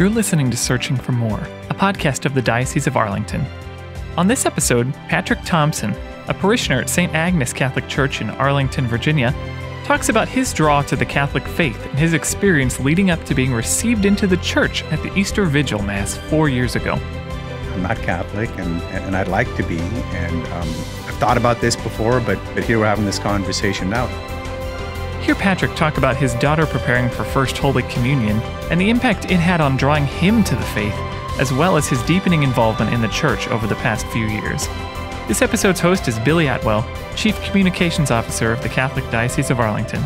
You're listening to Searching for More, a podcast of the Diocese of Arlington. On this episode, Patrick Thompson, a parishioner at St. Agnes Catholic Church in Arlington, Virginia, talks about his draw to the Catholic faith and his experience leading up to being received into the church at the Easter Vigil Mass 4 years ago. I'm not Catholic, and I'd like to be, and I've thought about this before, but here we're having this conversation now. Hear Patrick talk about his daughter preparing for First Holy Communion and the impact it had on drawing him to the faith, as well as his deepening involvement in the church over the past few years. This episode's host is Billy Atwell, Chief Communications Officer of the Catholic Diocese of Arlington.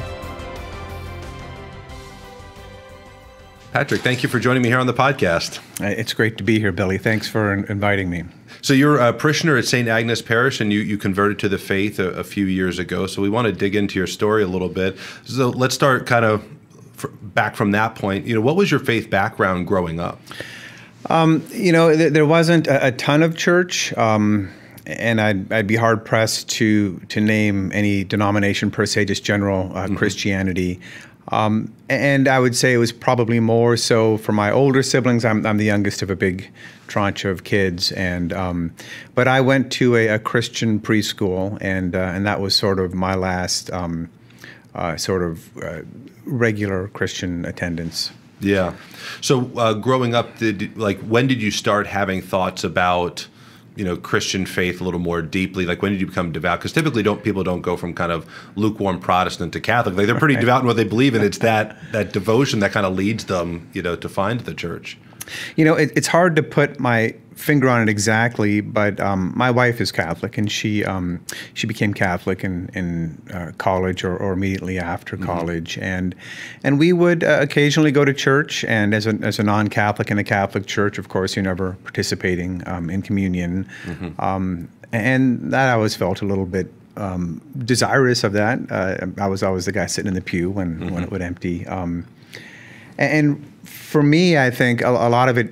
Patrick, thank you for joining me here on the podcast. It's great to be here, Billy. Thanks for inviting me. So you're a parishioner at St. Agnes Parish, and you converted to the faith a few years ago. So we want to dig into your story a little bit. So let's start kind of back from that point. What was your faith background growing up? There wasn't a ton of church, and I'd be hard pressed to name any denomination per se, just general Christianity. And I would say it was probably more so for my older siblings. I'm the youngest of a big tranche of kids, and but I went to a Christian preschool, and that was sort of my last regular Christian attendance. Yeah. So growing up, when did you start having thoughts about Christian faith a little more deeply? Like, when did you become devout? Because typically people don't go from kind of lukewarm Protestant to Catholic. Like, they're pretty devout in what they believe in. It's that devotion that kind of leads them, to find the church. It's hard to put my finger on it exactly, but my wife is Catholic, and she became Catholic in college or immediately after college, and we would occasionally go to church. And as a non-Catholic in a Catholic church, of course, you're never participating in communion, and that I always felt a little bit desirous of that. I was always the guy sitting in the pew when it would empty, and for me, I think a lot of it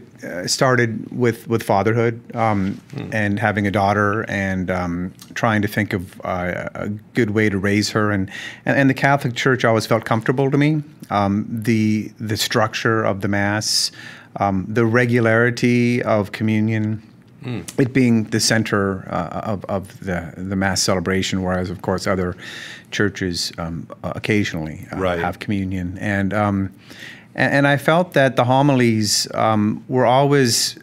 started with fatherhood and having a daughter, and trying to think of a good way to raise her. And the Catholic Church always felt comfortable to me. The structure of the Mass, the regularity of communion, it being the center of the Mass celebration, whereas, of course, other churches occasionally have communion. And I felt that the homilies were always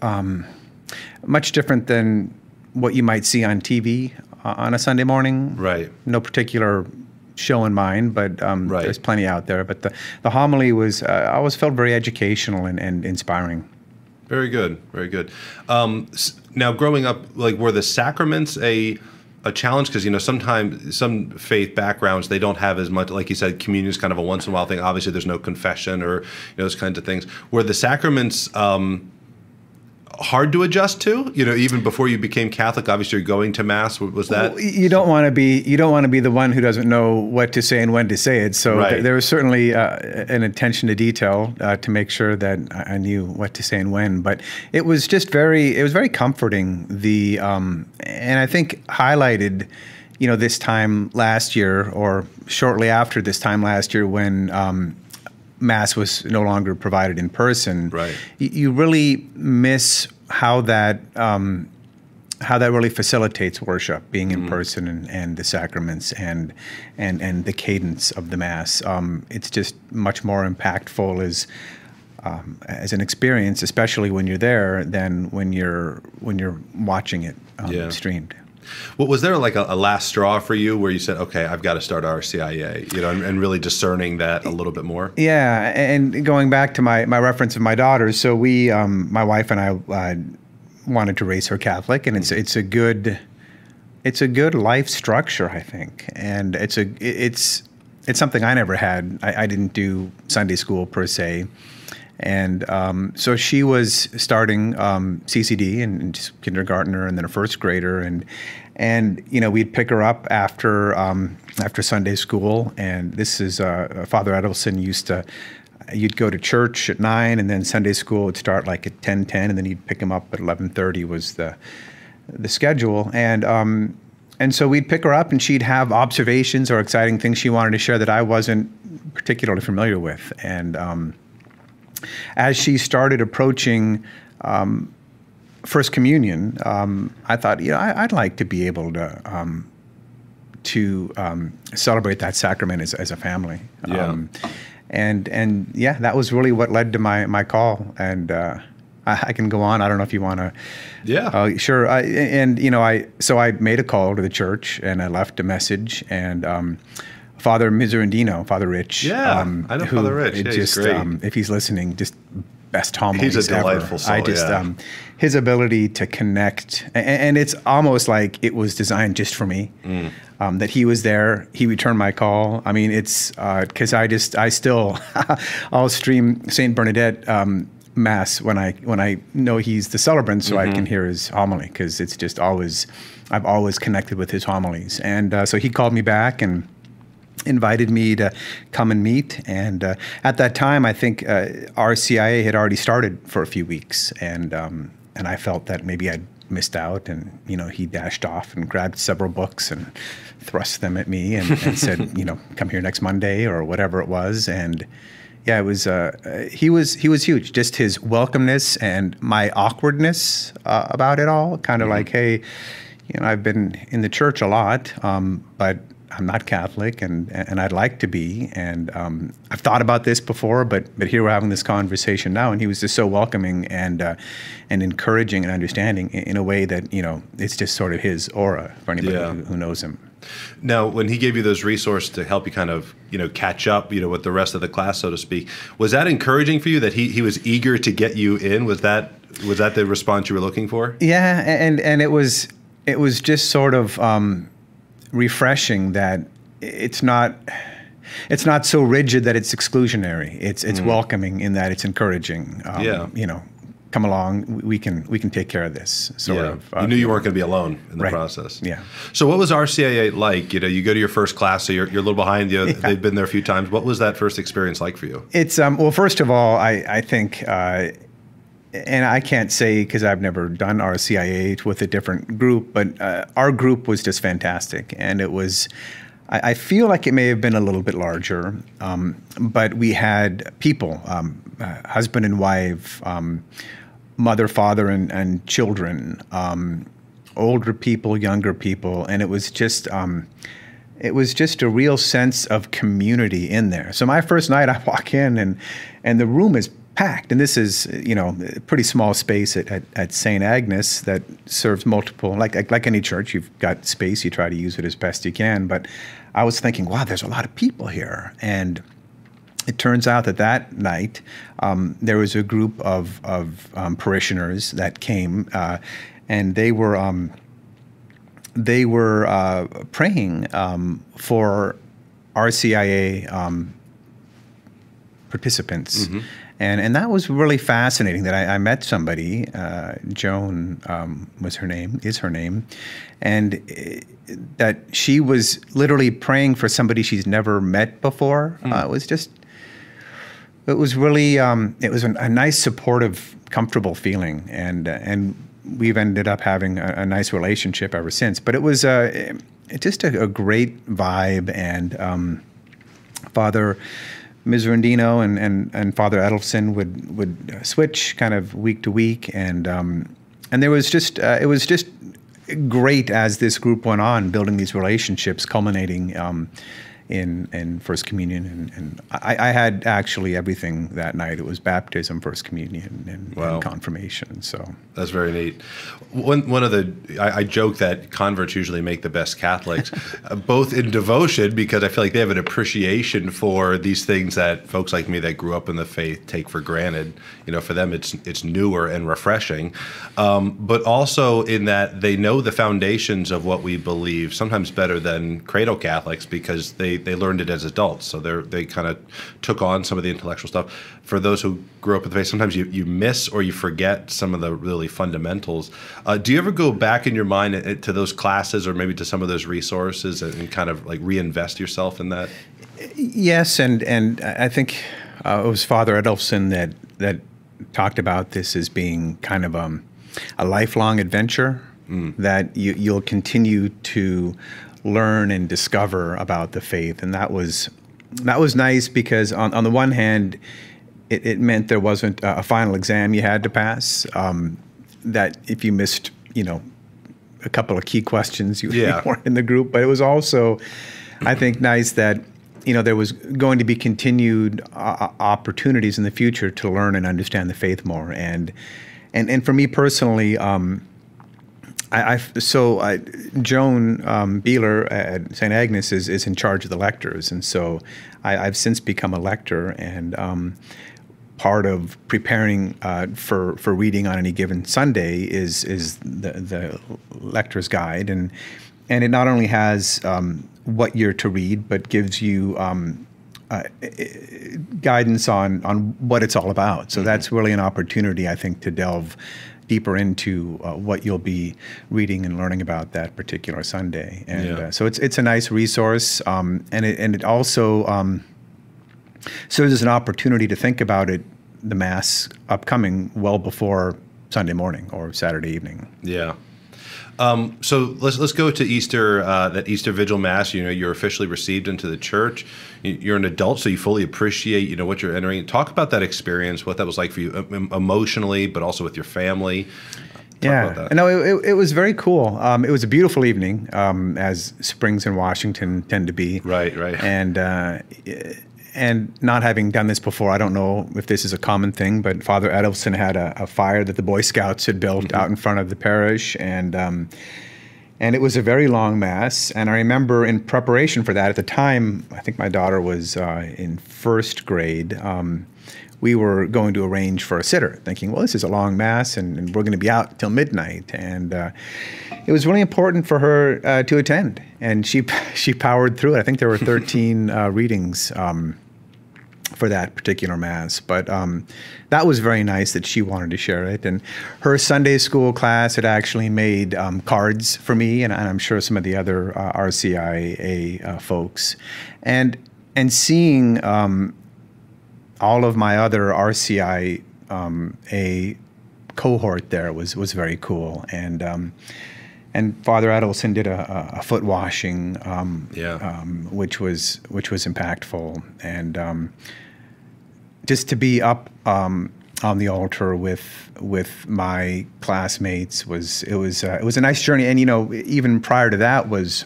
much different than what you might see on TV on a Sunday morning. Right. No particular show in mind, but there's plenty out there. But the homily was I always felt very educational and inspiring. Very good. Very good. Now, growing up, were the sacraments a challenge? Because, sometimes some faith backgrounds, they don't have as much, like you said, communion is kind of a once in a while thing. Obviously, there's no confession or those kinds of things. Were the sacraments hard to adjust to? Even before you became Catholic, obviously you're going to Mass. Was that? Well, you don't want to be the one who doesn't know what to say and when to say it. So there was certainly an attention to detail to make sure that I knew what to say and when. But it was just very comforting. And I think highlighted, this time last year, or shortly after this time last year, when Mass was no longer provided in person. Right. You really miss how that really facilitates worship, being in person, and the sacraments and the cadence of the Mass. It's just much more impactful as an experience, especially when you're there, than when you're watching it streamed. Well, was there a last straw for you where you said, okay, I've got to start RCIA, and really discerning that a little bit more? Yeah, and going back to my reference of my daughter, so we, my wife and I wanted to raise her Catholic, and it's a good life structure, I think, and it's something I never had. I didn't do Sunday school per se. And so she was starting CCD and just kindergartner, and then a first grader, and we'd pick her up after Sunday school. And this is Father Edelson you'd go to church at 9, and then Sunday school would start at 10:10, and then he'd pick him up at 11:30 was the schedule. And so we'd pick her up, and she'd have observations or exciting things she wanted to share that I wasn't particularly familiar with, and as she started approaching First Communion, I thought, I'd like to be able to celebrate that sacrament as a family. Yeah. And yeah, that was really what led to my call. And I can go on. I don't know if you want to. Yeah. Sure. So I made a call to the church, and I left a message, and Father Miserandino, Father Rich. Yeah, I know Father Rich. Yeah, he's great. If he's listening, just best homilies He's a delightful ever. soul, His ability to connect, and it's almost like it was designed just for me. That he was there, he returned my call. I mean, it's because I'll stream Saint Bernadette Mass when I know he's the celebrant, so I can hear his homily, because it's just I've always connected with his homilies. And so he called me back and invited me to come and meet. And at that time, I think RCIA had already started for a few weeks, and I felt that maybe I'd missed out. And he dashed off and grabbed several books and thrust them at me and said, come here next Monday or whatever it was. And yeah, it was he was huge. Just his welcomeness and my awkwardness about it all, kind of like, hey, I've been in the church a lot, but I'm not Catholic, and I'd like to be. And I've thought about this before, but here we're having this conversation now. And he was just so welcoming and encouraging and understanding in a way that it's just sort of his aura for anybody who knows him. Now, when he gave you those resources to help you kind of catch up with the rest of the class, so to speak, was that encouraging for you that he was eager to get you in? Was that the response you were looking for? Yeah, and it was just sort of refreshing that it's not so rigid that it's exclusionary. It's welcoming in that it's encouraging. Come along, we can take care of this. Sort of. You knew you weren't going to be alone in the process. Yeah. So what was RCIA like? You go to your first class, so you're a little behind. They've been there a few times. What was that first experience like for you? It's well, first of all, I think. And I can't say because I've never done RCIA with a different group, but our group was just fantastic. And it was, I feel like it may have been a little bit larger, but we had people, husband and wife, mother, father, and children, older people, younger people. And it was just a real sense of community in there. So my first night I walk in and the room is packed, and this is a pretty small space at St. Agnes that serves multiple, like any church, you've got space, you try to use it as best you can. But I was thinking, wow, there's a lot of people here, and it turns out that night there was a group of parishioners that came, and they were praying for RCIA participants. And that was really fascinating that I met somebody, Joan is her name, and that she was literally praying for somebody she's never met before. It was really, it was a nice, supportive, comfortable feeling, and we've ended up having a nice relationship ever since. But it was just a great vibe, and Father Miserandino and Father Edelson would switch kind of week to week, and there was just it was just great as this group went on, building these relationships, culminating in First Communion, and I had actually everything that night. It was baptism, First Communion, and confirmation. So that's very neat. One of the I joke that converts usually make the best Catholics, both in devotion, because I feel like they have an appreciation for these things that folks like me that grew up in the faith take for granted. For them it's newer and refreshing, but also in that they know the foundations of what we believe sometimes better than cradle Catholics, because they learned it as adults, so they kind of took on some of the intellectual stuff. For those who grew up with the faith, sometimes you miss or you forget some of the really fundamentals. Do you ever go back in your mind to those classes or maybe to some of those resources and kind of like reinvest yourself in that? Yes, and I think it was Father Edelson that talked about this as being kind of a lifelong adventure, that you'll continue to learn and discover about the faith. And that was nice because on the one hand, it meant there wasn't a final exam you had to pass. That if you missed, a couple of key questions, you weren't in the group. But it was also, I think, nice that there was going to be continued opportunities in the future to learn and understand the faith more. And for me personally, Joan Beeler at St. Agnes is in charge of the lectors, and so I've since become a lector, and part of preparing for reading on any given Sunday is the lector's guide, and it not only has what you're to read, but gives you guidance on what it's all about. So that's really an opportunity, I think, to delve deeper into what you'll be reading and learning about that particular Sunday. And so it's a nice resource, and it also serves as an opportunity to think about the Mass upcoming well before Sunday morning or Saturday evening. Yeah. So let's go to Easter, that Easter Vigil Mass. You're officially received into the church. You're an adult, so you fully appreciate, what you're entering. Talk about that experience, what that was like for you emotionally, but also with your family. Talk about that. No, it was very cool. It was a beautiful evening, as springs in Washington tend to be. Right. And not having done this before, I don't know if this is a common thing, but Father Edelson had a fire that the Boy Scouts had built out in front of the parish, and it was a very long Mass. And I remember in preparation for that, at the time, I think my daughter was in first grade, we were going to arrange for a sitter, thinking, well, this is a long Mass, and we're going to be out till midnight. And it was really important for her to attend, and she powered through it. I think there were 13 readings for that particular Mass, but that was very nice that she wanted to share it. And her Sunday school class had actually made cards for me, and I'm sure some of the other RCIA folks, and seeing all of my other RCIA cohort there was very cool. And Father Adelson did a foot washing, which was impactful, and just to be up on the altar with my classmates was a nice journey. And even prior to that was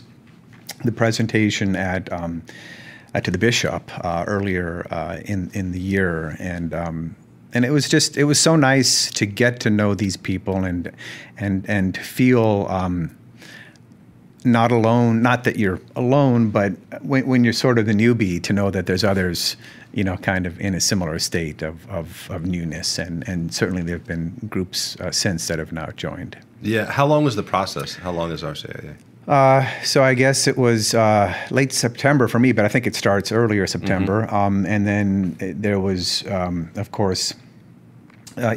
the presentation to the bishop earlier in the year, and it was so nice to get to know these people and feel not alone. Not that you're alone, but when you're sort of the newbie, to know that there's others, kind of in a similar state of newness. And certainly there have been groups since that have now joined. Yeah. How long was the process? How long is RCIA? So I guess it was late September for me, but I think it starts earlier September. And then there was, of course,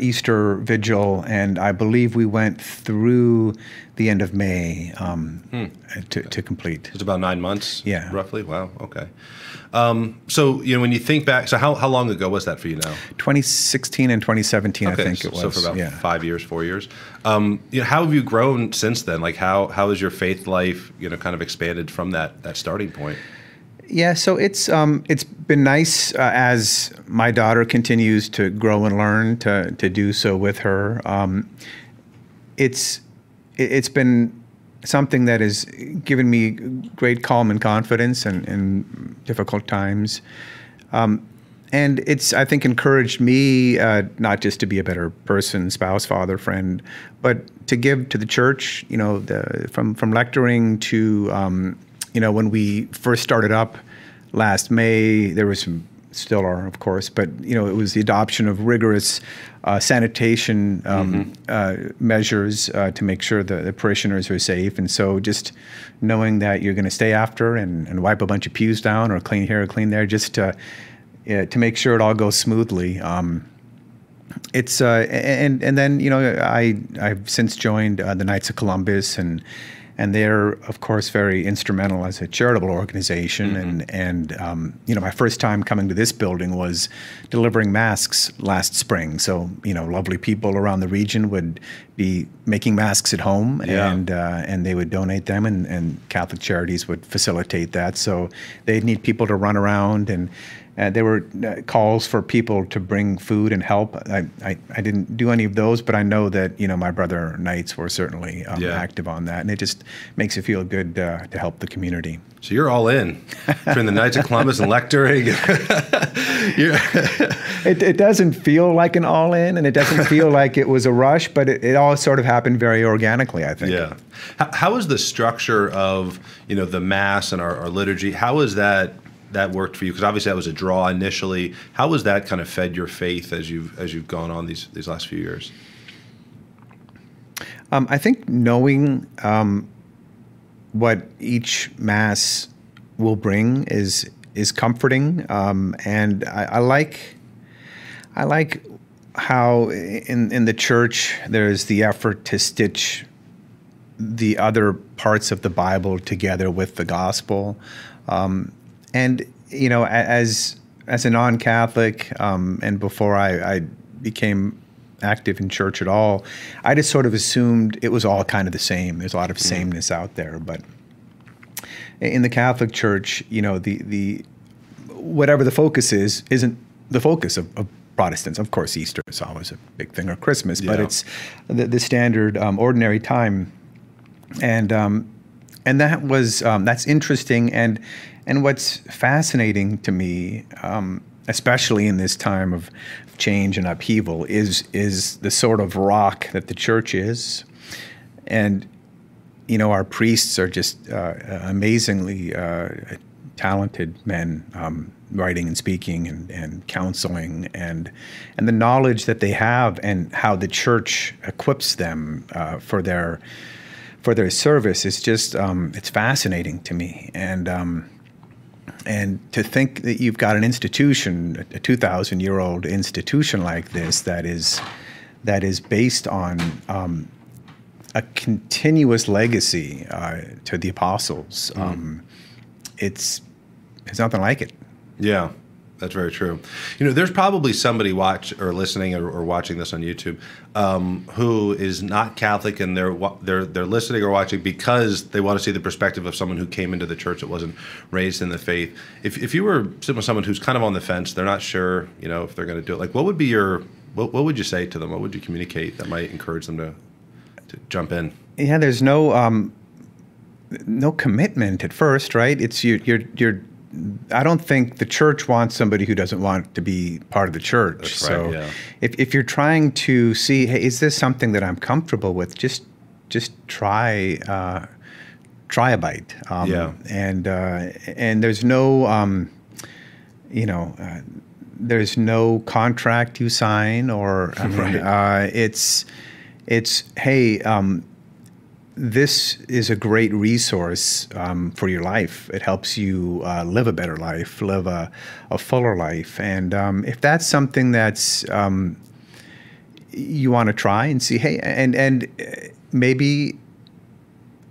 Easter Vigil, and I believe we went through the end of May to complete. It's about 9 months, roughly? Wow, okay. So, when you think back, so how long ago was that for you now? 2016 and 2017, okay, I think it was. So for about 5 years, 4 years. How have you grown since then? Like, how has your faith life, kind of expanded from that starting point? Yeah, so it's been nice as my daughter continues to grow and learn to do so with her. It's been something that has given me great calm and confidence in difficult times, and it's, I think, encouraged me not just to be a better person, spouse, father, friend, but to give to the church. From lecturing to when we first started up last May, there was still are, of course, but it was the adoption of rigorous sanitation measures to make sure the parishioners are safe. And so just knowing that you're going to stay after and wipe a bunch of pews down or clean here or clean there, just to make sure it all goes smoothly. It's and then I've since joined the Knights of Columbus, and they're, of course, very instrumental as a charitable organization. And my first time coming to this building was delivering masks last spring. So lovely people around the region would be making masks at home, and they would donate them, and Catholic Charities would facilitate that. So they'd need people to run around, and there were calls for people to bring food and help. I didn't do any of those, but I know that my brother Knights were certainly active on that, and it just makes you feel good to help the community. So you're all in between the Knights of Columbus and lecturing. It doesn't feel like an all in, and it doesn't feel like it was a rush, but it all sort of happened very organically, I think. Yeah. How is the structure of the Mass and our liturgy? How is that worked for you? Because obviously that was a draw initially. How has that kind of fed your faith as you've gone on these last few years? I think knowing what each Mass will bring is comforting, and I like how in the church there's the effort to stitch the other parts of the Bible together with the gospel, and as a non-Catholic, and before I became active in church at all, I just sort of assumed it was all kind of the same. There's a lot of sameness out there, but in the Catholic Church, the whatever the focus isn't the focus of Protestants. Of course, Easter is always a big thing, or Christmas, but it's the standard ordinary time, and that's interesting. And what's fascinating to me, especially in this time of change and upheaval, is the sort of rock that the church is. And our priests are just amazingly talented men, writing and speaking and counseling, and the knowledge that they have and how the church equips them for their service is just it's fascinating to me. And to think that you've got an institution, a 2,000-year-old institution like this, that is based on a continuous legacy to the apostles. It's nothing like it. Yeah, that's very true. There's probably somebody listening or watching this on YouTube who is not Catholic, and they're listening or watching because they want to see the perspective of someone who came into the church that wasn't raised in the faith. If you were sitting with someone who's kind of on the fence, they're not sure, if they're going to do it. Like, what would be what would you say to them? What would you communicate that might encourage them to jump in? Yeah, there's no commitment at first, right? It's you're. I don't think the church wants somebody who doesn't want to be part of the church. That's so right, yeah. if you're trying to see, hey, is this something that I'm comfortable with? Just try a bite. And there's no there's no contract you sign, or it's hey. This is a great resource for your life. It helps you live a better life, live a fuller life. And if that's something that's you want to try and see, hey, and maybe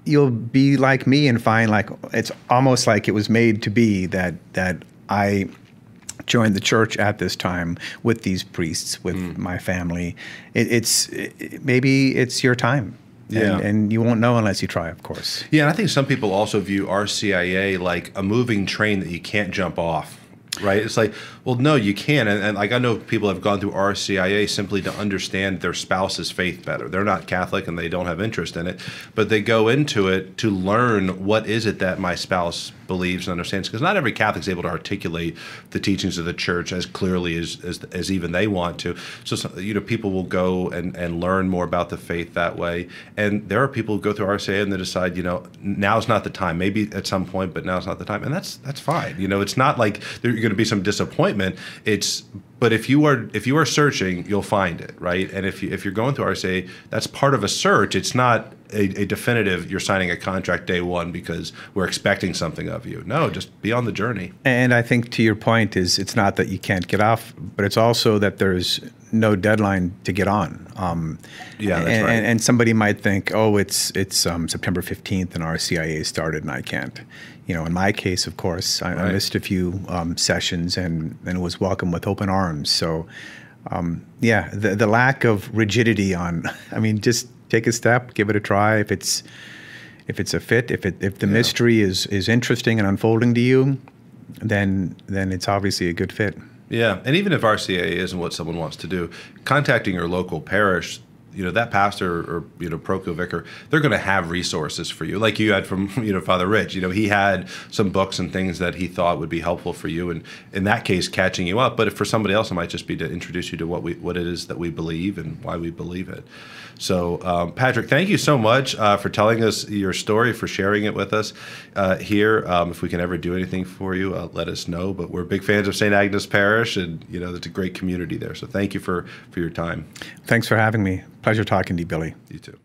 you'll be like me and find like it's almost like it was made to be that I joined the church at this time with these priests, with my family. Maybe it's your time. Yeah. And you won't know unless you try, of course. Yeah, and I think some people also view RCIA like a moving train that you can't jump off, right? It's like, well, no, you can. And like I know people have gone through RCIA simply to understand their spouse's faith better. They're not Catholic and they don't have interest in it, but they go into it to learn what is it that my spouse believes and understands, because not every Catholic is able to articulate the teachings of the church as clearly as even they want to. So people will go and learn more about the faith that way. And there are people who go through RCIA and they decide, now's not the time. Maybe at some point, but now's not the time, and that's fine. It's not like there's going to be some disappointment. But if you are searching, you'll find it, right? And if you're going through RCIA, that's part of a search. It's not a definitive, you're signing a contract day one because we're expecting something of you. No, just be on the journey. And I think to your point it's not that you can't get off, but it's also that there's no deadline to get on. Yeah, that's right. And somebody might think, oh, it's September 15th and RCIA started and I can't. In my case, of course, I missed a few sessions and was welcomed with open arms. So, the lack of rigidity just take a step, give it a try. If it's a fit, if the mystery is interesting and unfolding to you, then it's obviously a good fit. Yeah, and even if RCA isn't what someone wants to do, contacting your local parish, that pastor or parochial vicar, they're going to have resources for you, like you had from Father Rich. He had some books and things that he thought would be helpful for you, and in that case, catching you up. But if for somebody else, it might just be to introduce you to what it is that we believe and why we believe it. So, Patrick, thank you so much for telling us your story, for sharing it with us here. If we can ever do anything for you, let us know. But we're big fans of St. Agnes Parish, and it's a great community there. So thank you for your time. Thanks for having me. Pleasure talking to you, Billy. You too.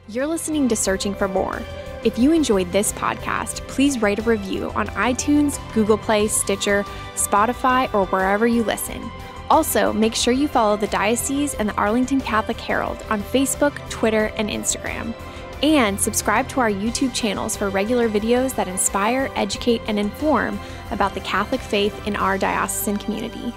You're listening to Searching for More. If you enjoyed this podcast, please write a review on iTunes, Google Play, Stitcher, Spotify, or wherever you listen. Also, make sure you follow the Diocese and the Arlington Catholic Herald on Facebook, Twitter, and Instagram. And subscribe to our YouTube channels for regular videos that inspire, educate, and inform about the Catholic faith in our diocesan community.